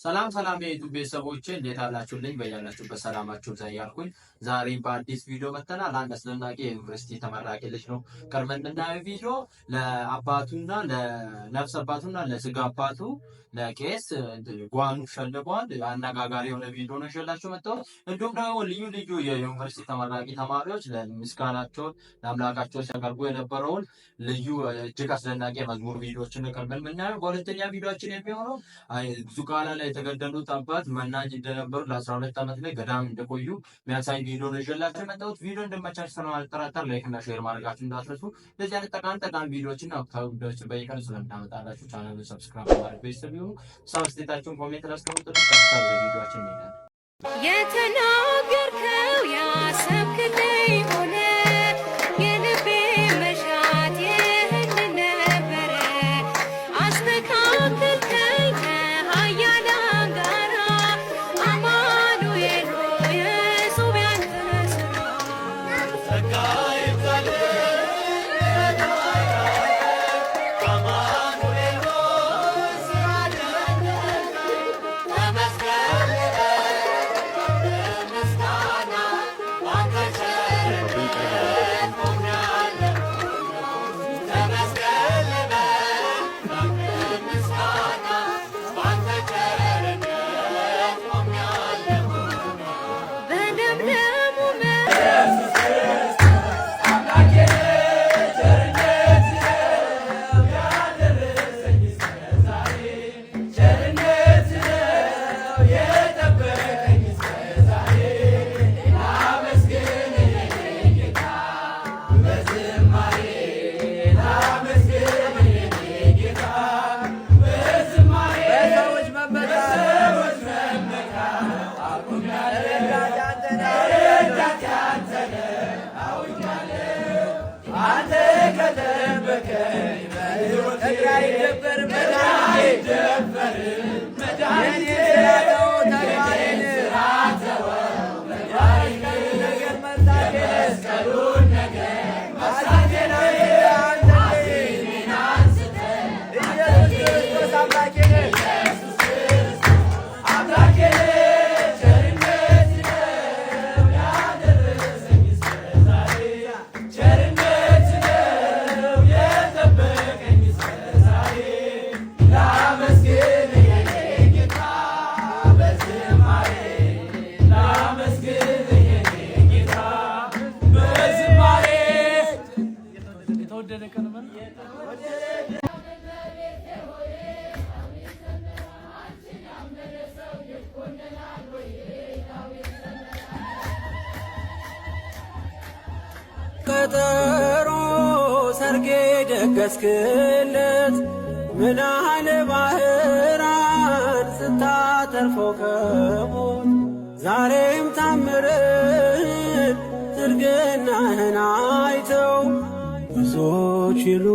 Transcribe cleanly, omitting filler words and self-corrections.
ሰላም ሰላም የዩቲዩብ ቤተሰቦቼ እንዴት አላችሁልኝ? በያላችሁበት ሰላማችሁ ይብዛ እያልኩኝ ዛሬ በአዲስ ቪዲዮ መጥተናል። አንድ አስደናቂ የዩኒቨርሲቲ ተመራቂ ልጅ ነው ቀድመን የምናየው ቪዲዮ። ለአባቱና ለነፍስ አባቱና ለስጋ አባቱ ለቄስ ጓኑ ሸልሟል። አነጋጋሪ የሆነ ቪዲዮ ነው ይዤላችሁ መጣሁት። እንዲሁም ደግሞ ልዩ ልዩ የዩኒቨርሲቲ ተመራቂ ተማሪዎች ለምስጋናቸውን ለአምላካቸው ሲያቀርቡ የነበረውን ልዩ እጅግ አስደናቂ የመዝሙር ቪዲዮዎችን ቀድመን የምናየው። በሁለተኛ ቪዲዮችን የሚሆነው ዙቃላ ላይ የተገደሉት አባት መናኝ እንደነበሩ ለ12 ዓመት ላይ ገዳም እንደቆዩ የሚያሳይ ቪዲዮ ነው ይዤላችሁ የመጣሁት። ቪዲዮ እንደመቻችሁ ስለማልጠራጠር ላይክ እና ሼር ማድረጋችሁ እንዳትረሱ። ለዚህ አይነት ጠቃሚ ቪዲዮዎችን ወቅታዊ ጉዳዮችን በየቀኑ ስለምናመጣላችሁ ቻናሉን ሰብስክራይብ ማድረግ ቤተሰብ ይሁኑ። ሳብስቴታችሁን ኮሜንት ላይ አስቀምጡ። ቀጥታ ወደ ቪዲዮአችን እንሄዳለን። የተናገርከው ያሰብክልኝ ሆነ የልቤ መሻት ይህን ነበረ አስተካክልከኝ ከኃያላን ጋራ አማኑኤል ሆይ እጹብ ያንተ ስራ ቀጠሮ ሰርጌ ደገስክለት ምን ያህል ባህራን ስታተርፈው ከሞት ዛሬም ታምርን ትርግናህን አይተው ብዙዎች ይሉ